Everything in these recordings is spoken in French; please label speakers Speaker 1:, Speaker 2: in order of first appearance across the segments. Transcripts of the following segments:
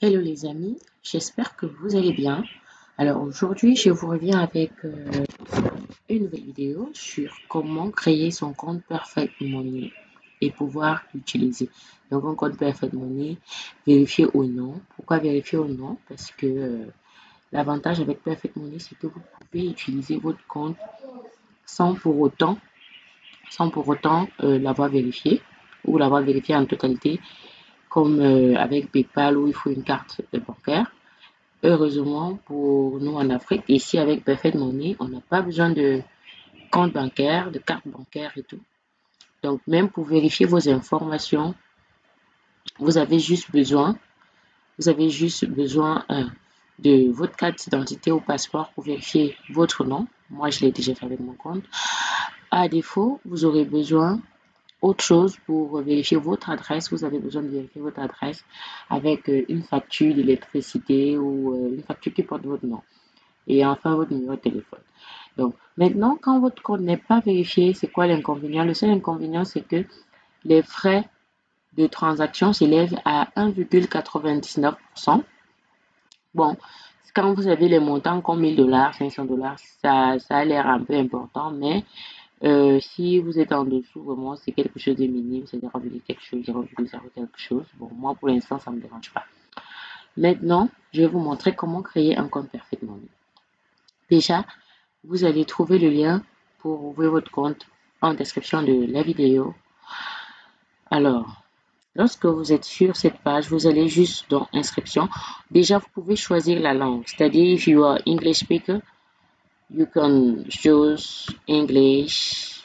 Speaker 1: Hello les amis, j'espère que vous allez bien. Alors aujourd'hui, je vous reviens avec une nouvelle vidéo sur comment créer son compte Perfect Money et pouvoir l'utiliser. Donc un compte Perfect Money, vérifier au nom. Pourquoi vérifier au nom? Parce que l'avantage avec Perfect Money, c'est que vous pouvez utiliser votre compte sans pour autant, l'avoir vérifié ou l'avoir vérifié en totalité, comme avec PayPal où il faut une carte bancaire. Heureusement pour nous en Afrique, ici avec Perfect Money, on n'a pas besoin de compte bancaire, de carte bancaire et tout. Donc même pour vérifier vos informations, vous avez juste besoin, de votre carte d'identité ou passeport pour vérifier votre nom. Moi, je l'ai déjà fait avec mon compte. À défaut, vous aurez besoin autre chose pour vérifier votre adresse. Vous avez besoin de vérifier votre adresse avec une facture d'électricité ou une facture qui porte votre nom. Et enfin votre numéro de téléphone. Donc maintenant, quand votre compte n'est pas vérifié, c'est quoi l'inconvénient? Le seul inconvénient, c'est que les frais de transaction s'élèvent à 1,99%. Bon, quand vous avez les montants comme 1000 $, 500 $, ça a l'air un peu important, mais si vous êtes en dessous, vraiment, c'est quelque chose de minime, c'est 0, quelque chose, 0,0 quelque chose. Bon, moi, pour l'instant, ça ne me dérange pas. Maintenant, je vais vous montrer comment créer un compte parfaitement. Déjà, vous allez trouver le lien pour ouvrir votre compte en description de la vidéo. Alors, lorsque vous êtes sur cette page, vous allez juste dans inscription. Déjà, vous pouvez choisir la langue. C'est-à-dire, if you are English speaker, you can choose English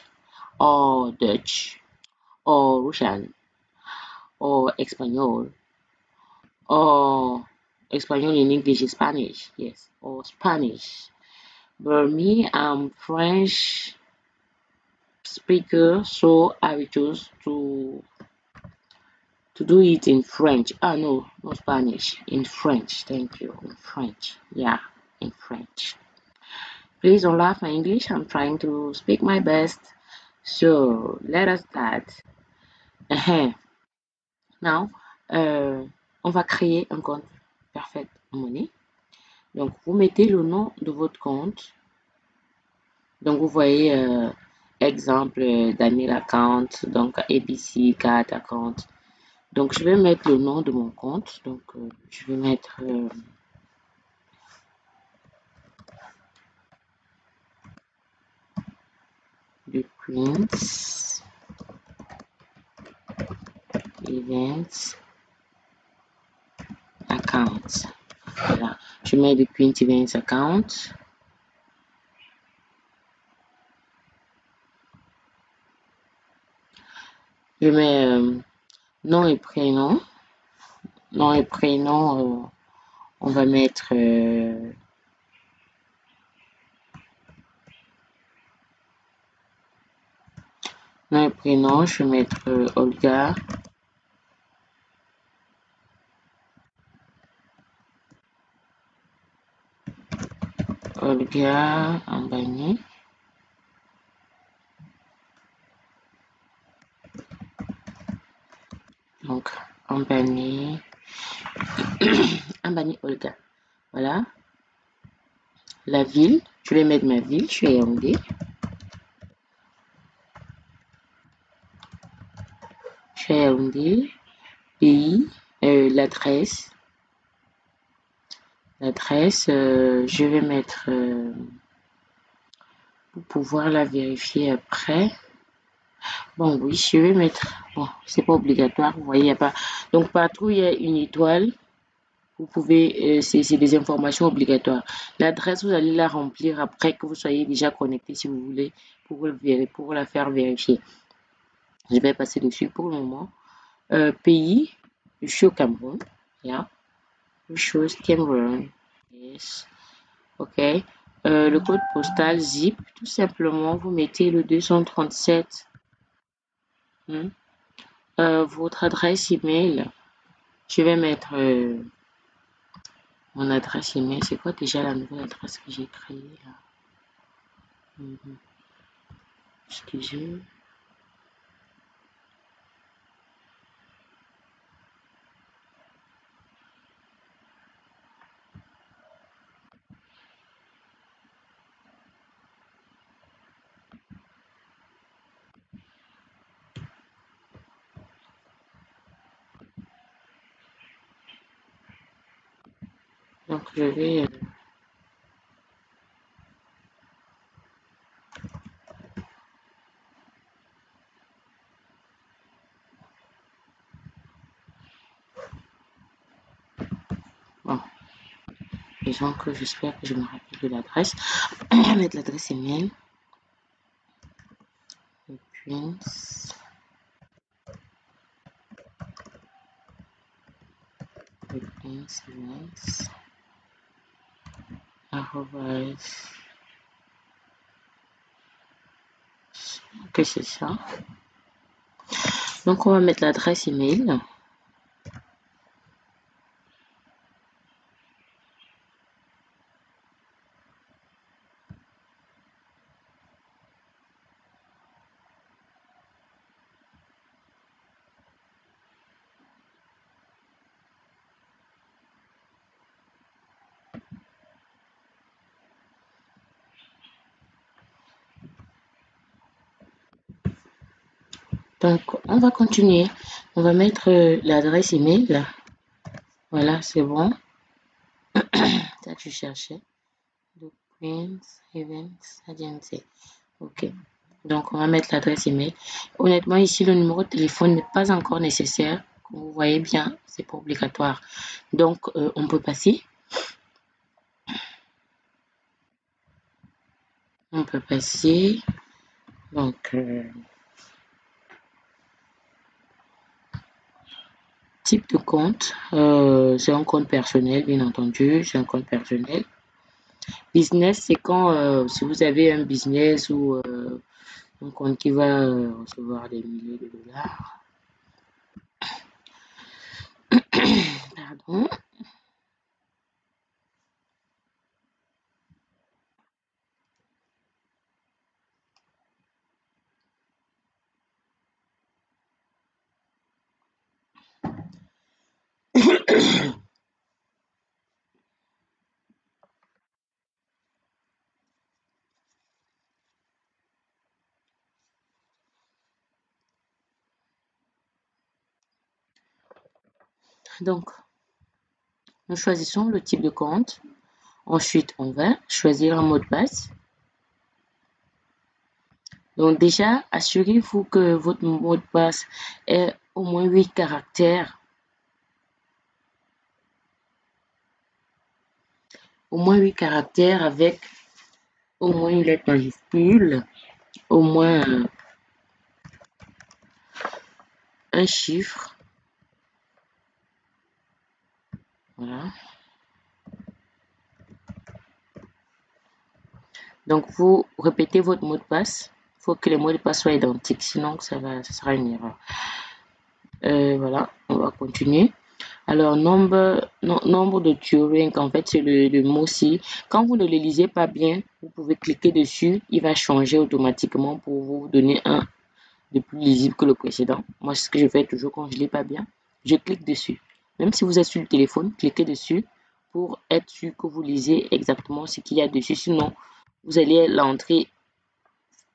Speaker 1: or Dutch or Russian or Espanol or Espanol in English is Spanish, yes, or Spanish. But me, I'm French speaker, so I will choose to do it in French. Ah no, not Spanish. In French. Thank you. In French. Yeah, in French. Please don't laugh my English. I'm trying to speak my best. So let us start. Now, on va créer un compte Perfect Money. Donc, vous mettez le nom de votre compte. Donc, vous voyez exemple Daniel Account, donc ABC Card Account. Donc, je vais mettre le nom de mon compte. Donc, je vais mettre The Prince Events Account. Voilà. Je mets The Prince Events Account. Je mets nom et prénom. Nom et prénom, on va mettre nom et prénom, je vais mettre Olga. Olga Ambani. Donc, Ambani. Ambani Olga. Voilà. La ville, je vais mettre ma ville, je suis à Yaoundé. Je suis à Yaoundé. Pays, l'adresse. L'adresse, je vais mettre pour pouvoir la vérifier après. Bon, oui, je vais mettre. Bon, c'est pas obligatoire, vous voyez, il n'y a pas. Donc, partout où il y a une étoile, vous pouvez, c'est des informations obligatoires. L'adresse, vous allez la remplir après que vous soyez déjà connecté, si vous voulez, pour la faire vérifier. Je vais passer dessus pour le moment. Pays, je suis au Cameroun. Yeah. Je choose Cameroun. Yes. OK. Le code postal zip, tout simplement, vous mettez le 237. Votre adresse email, je vais mettre mon adresse email. C'est quoi déjà la nouvelle adresse que j'ai créée là? Excusez. Donc, je vais... bon, disons que j'espère que je me rappelle de l'adresse. On va mettre l'adresse email. Prince. Prince Events. Arrobas. Que c'est ça. Donc, on va mettre l'adresse email. Donc, on va continuer. On va mettre l'adresse email. Voilà, c'est bon. Ça, tu cherchais. The Prince Events Agency. Ok. Donc, on va mettre l'adresse email. Honnêtement, ici, le numéro de téléphone n'est pas encore nécessaire. Comme vous voyez bien, c'est pas obligatoire. Donc, on peut passer. On peut passer. Donc, type de compte. C'est un compte personnel, bien entendu. C'est un compte personnel. Business, c'est quand si vous avez un business ou un compte qui va recevoir des milliers de dollars. Pardon. Donc, nous choisissons le type de compte. Ensuite, on va choisir un mot de passe. Donc déjà, assurez-vous que votre mot de passe est au moins 8 caractères. Au moins 8 caractères avec au moins une lettre majuscule, au moins un chiffre. Voilà. Donc vous répétez votre mot de passe. Il faut que les mots de passe soient identiques, sinon ça sera une erreur. Voilà, on va continuer. Alors, nombre de Turing, en fait, c'est le mot-ci. Quand vous ne le lisez pas bien, vous pouvez cliquer dessus. Il va changer automatiquement pour vous donner un de plus lisible que le précédent. Moi, c'est ce que je fais toujours quand je ne lis pas bien. Je clique dessus. Même si vous êtes sur le téléphone, cliquez dessus pour être sûr que vous lisez exactement ce qu'il y a dessus. Sinon, vous allez l'entrer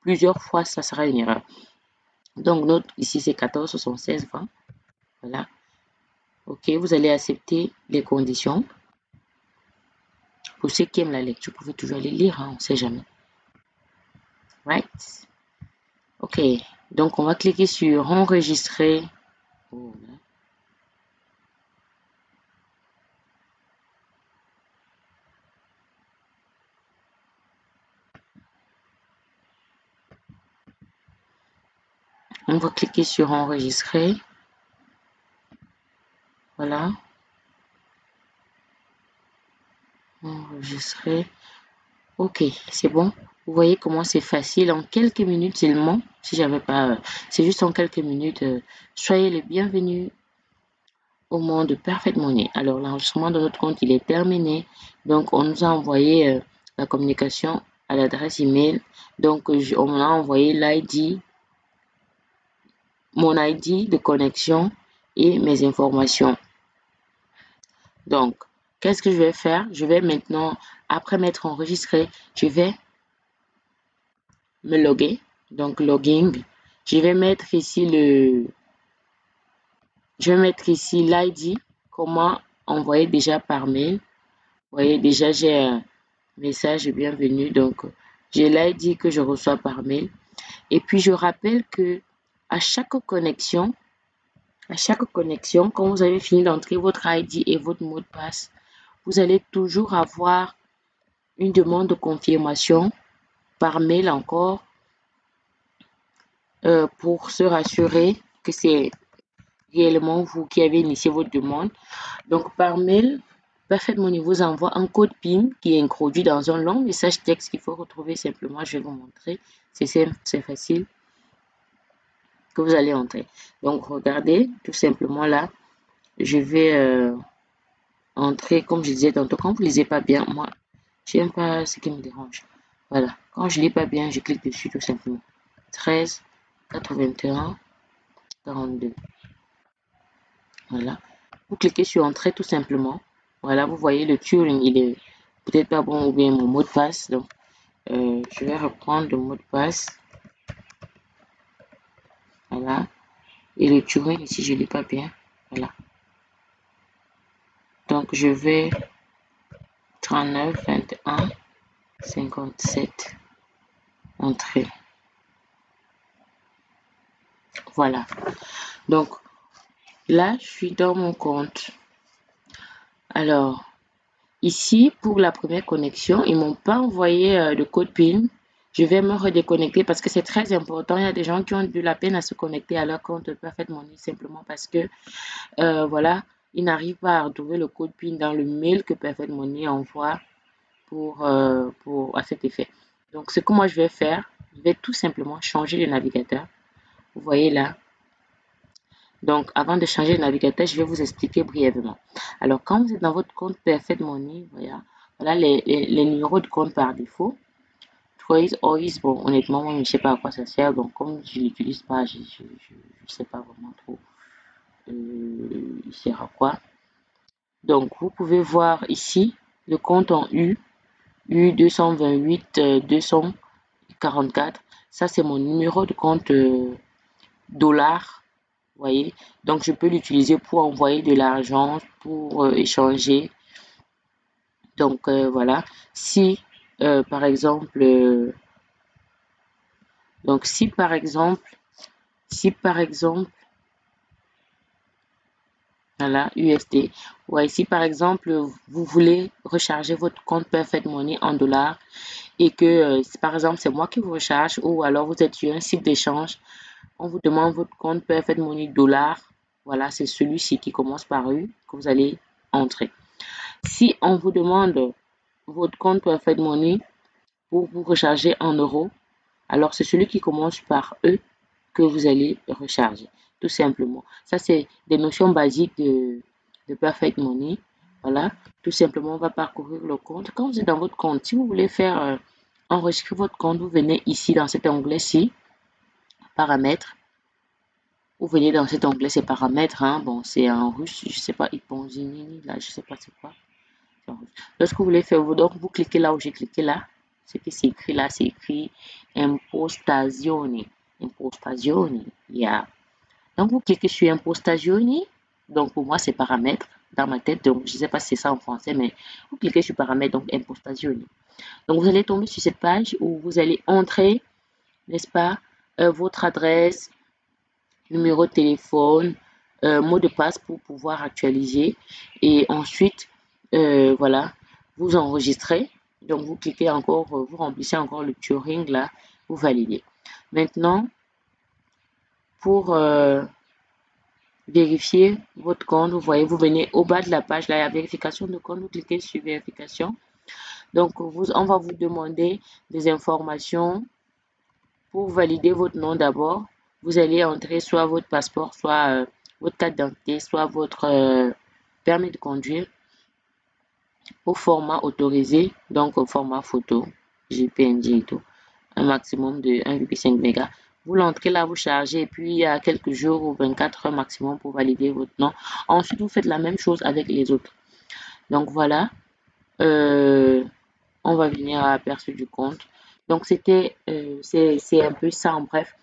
Speaker 1: plusieurs fois, ça sera une erreur. Donc, notre ici, c'est 14, 76, 20. Voilà. OK, vous allez accepter les conditions. Pour ceux qui aiment la lecture, vous pouvez toujours aller lire, hein, on ne sait jamais. Right? OK, donc on va cliquer sur enregistrer. Oh, on va cliquer sur enregistrer. Voilà. Enregistrer. OK, c'est bon. Vous voyez comment c'est facile en quelques minutes seulement. Si j'avais pas, c'est juste en quelques minutes. Soyez les bienvenus au monde de Perfect Money. Alors, l'enregistrement de notre compte, il est terminé. Donc, on nous a envoyé la communication à l'adresse email. Donc, on m'a envoyé l'ID, mon ID de connexion et mes informations. Donc, qu'est-ce que je vais faire? Je vais maintenant, après m'être enregistré, je vais me loguer. Donc, logging. Je vais mettre ici je vais mettre ici l'ID, comment envoyer déjà par mail. Vous voyez, déjà, j'ai un message de bienvenue. Donc, je l'ai dit que je reçois par mail. Et puis, je rappelle que à chaque connexion, quand vous avez fini d'entrer votre ID et votre mot de passe, vous allez toujours avoir une demande de confirmation par mail encore pour se rassurer que c'est réellement vous qui avez initié votre demande. Donc, par mail, Perfect Money vous envoie un code PIN qui est introduit dans un long message texte qu'il faut retrouver simplement. Je vais vous montrer. C'est simple, c'est facile que vous allez entrer. Donc, regardez, tout simplement là, je vais entrer, comme je disais tantôt, quand vous ne lisez pas bien, moi, je n'aime pas ce qui me dérange. Voilà, quand je ne lis pas bien, je clique dessus tout simplement. 13, 81, 42. Voilà. Vous cliquez sur Entrée tout simplement. Voilà, vous voyez le Turing, il est peut-être pas bon ou bien mon mot de passe. Donc, je vais reprendre le mot de passe. Voilà. Et le Turing ici, je ne lis pas bien. Voilà. Donc, je vais 39, 21, 57. Entrée. Voilà. Donc, là, je suis dans mon compte. Alors, ici, pour la première connexion, ils m'ont pas envoyé de code PIN. Je vais me redéconnecter parce que c'est très important. Il y a des gens qui ont de la peine à se connecter à leur compte Perfect Money simplement parce que, voilà, ils n'arrivent pas à retrouver le code PIN dans le mail que Perfect Money envoie à cet effet. Donc, ce que moi, je vais faire, je vais tout simplement changer le navigateur. Vous voyez là. Donc, avant de changer le navigateur, je vais vous expliquer brièvement. Alors, quand vous êtes dans votre compte Perfect Money, voilà les numéros de compte par défaut. Trace Always, bon, honnêtement, moi, je ne sais pas à quoi ça sert. Donc, comme je ne l'utilise pas, je ne sais pas vraiment trop il sert à quoi. Donc, vous pouvez voir ici le compte en U228 244. Ça, c'est mon numéro de compte dollar. Vous voyez, donc je peux l'utiliser pour envoyer de l'argent, pour échanger. Donc voilà, si par exemple, donc si par exemple, voilà, USD. Ouais, si par exemple vous voulez recharger votre compte Perfect Money en dollars et que par exemple c'est moi qui vous recharge ou alors vous êtes sur un site d'échange, on vous demande votre compte Perfect Money dollars. Voilà, c'est celui-ci qui commence par U que vous allez entrer. Si on vous demande votre compte Perfect Money pour vous recharger en euros, alors c'est celui qui commence par E que vous allez recharger, tout simplement. Ça, c'est des notions basiques de Perfect Money. Voilà, tout simplement, on va parcourir le compte. Quand vous êtes dans votre compte, si vous voulez faire enregistrer votre compte, vous venez ici dans cet onglet-ci, paramètres. Vous venez dans cet onglet, c'est paramètres. Hein. Bon, c'est en russe, je sais pas, Iponzinini, là, je sais pas c'est quoi. Lorsque vous voulez faire, donc vous cliquez là où j'ai cliqué là. Ce qui c'est écrit là, c'est écrit impostazione. Impostazione. Yeah. Donc vous cliquez sur impostazione. Donc pour moi c'est paramètres dans ma tête. Donc je ne sais pas si c'est ça en français, mais vous cliquez sur paramètres, donc impostazione. Donc vous allez tomber sur cette page où vous allez entrer, n'est-ce pas, votre adresse, numéro de téléphone, mot de passe pour pouvoir actualiser. Et ensuite, voilà, vous enregistrez. Donc, vous cliquez encore, vous remplissez encore le Turing là, vous validez. Maintenant, pour vérifier votre compte, vous voyez, vous venez au bas de la page là, il y a vérification de compte, vous cliquez sur vérification. Donc, on va vous demander des informations pour valider votre nom d'abord. Vous allez entrer soit votre passeport, soit votre carte d'identité, soit votre permis de conduire au format autorisé, donc au format photo, JPNG et tout, un maximum de 1,5 mégas. Vous l'entrez là, vous chargez et puis il y a quelques jours ou 24 heures maximum pour valider votre nom. Ensuite, vous faites la même chose avec les autres. Donc voilà, on va venir à l'aperçu du compte. Donc c'est un peu ça en bref.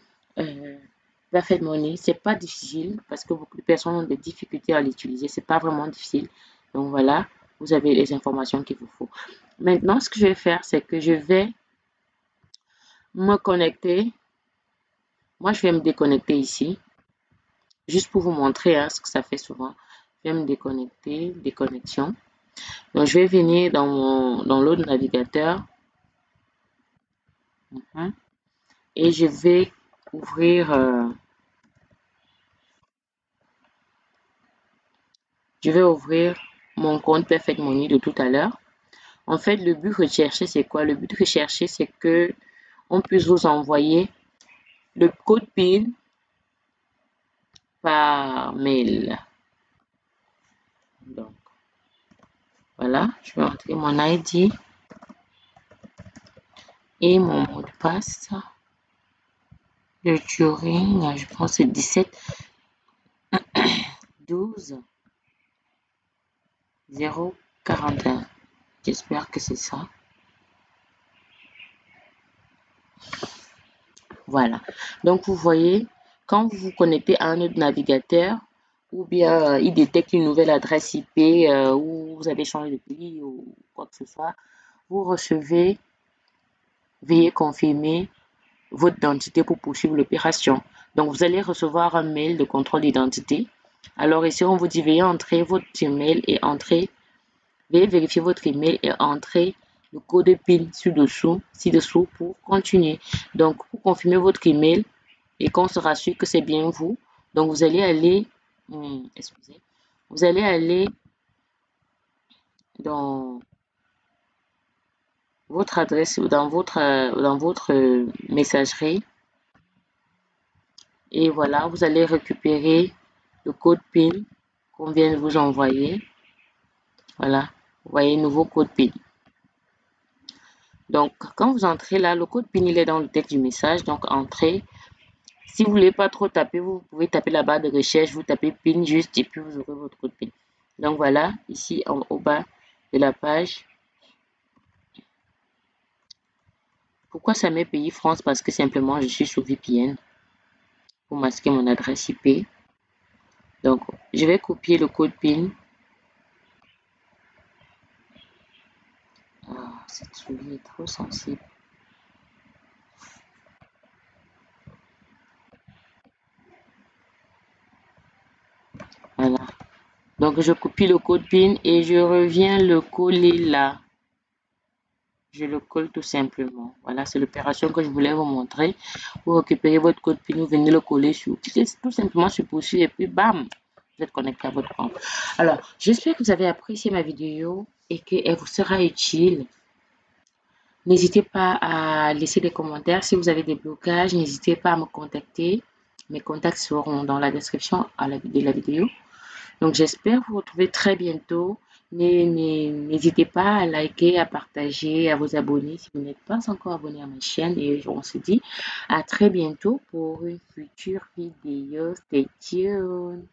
Speaker 1: Perfect Money, c'est pas difficile parce que beaucoup de personnes ont des difficultés à l'utiliser. C'est pas vraiment difficile. Donc voilà, vous avez les informations qu'il vous faut. Maintenant, ce que je vais faire, c'est que je vais me connecter. Moi, je vais me déconnecter ici, juste pour vous montrer ce que ça fait souvent. Je vais me déconnecter, déconnexion. Donc, je vais venir dans l'autre navigateur. Et je vais ouvrir mon compte Perfect Money de tout à l'heure. En fait, le but recherché, c'est quoi? Le but recherché, c'est que on puisse vous envoyer le code PIN par mail. Donc, voilà, je vais entrer mon ID et mon mot de passe. Le Turing, je pense que c'est 17 12 0 41. J'espère que c'est ça. Voilà. Donc, vous voyez, quand vous vous connectez à un autre navigateur, ou bien il détecte une nouvelle adresse IP ou vous avez changé de pays ou quoi que ce soit, vous recevez, veuillez confirmer votre identité pour poursuivre l'opération. Donc, vous allez recevoir un mail de contrôle d'identité. Alors ici, on vous dit veuillez entrer votre email et veuillez vérifier votre email et entrer le code PIN ci-dessous pour continuer. Donc, pour confirmer votre email et qu'on se rassure que c'est bien vous, donc vous allez aller, vous allez aller dans votre adresse ou dans votre messagerie et voilà, vous allez récupérer le code PIN qu'on vient de vous envoyer. Voilà, vous voyez, nouveau code PIN. Donc, quand vous entrez là, le code PIN, il est dans le texte du message. Donc, entrez. Si vous ne voulez pas trop taper, vous pouvez taper la barre de recherche, vous tapez PIN juste et puis vous aurez votre code PIN. Donc, voilà, ici au bas de la page. Pourquoi ça met pays France? Parce que simplement, je suis sur VPN pour masquer mon adresse IP. Donc, je vais copier le code PIN. Cette souris est trop sensible. Voilà. Donc, je copie le code PIN et je reviens le coller là. Je le colle tout simplement. Voilà, c'est l'opération que je voulais vous montrer. Vous récupérez votre code PIN, vous venez le coller sur tout simplement sur poursuivre et puis bam, vous êtes connecté à votre compte. Alors, j'espère que vous avez apprécié ma vidéo et qu'elle vous sera utile. N'hésitez pas à laisser des commentaires. Si vous avez des blocages, n'hésitez pas à me contacter. Mes contacts seront dans la description de la vidéo. Donc, j'espère vous retrouver très bientôt. N'hésitez pas à liker, à partager, à vous abonner si vous n'êtes pas encore abonné à ma chaîne. Et on se dit à très bientôt pour une future vidéo. Stay tuned.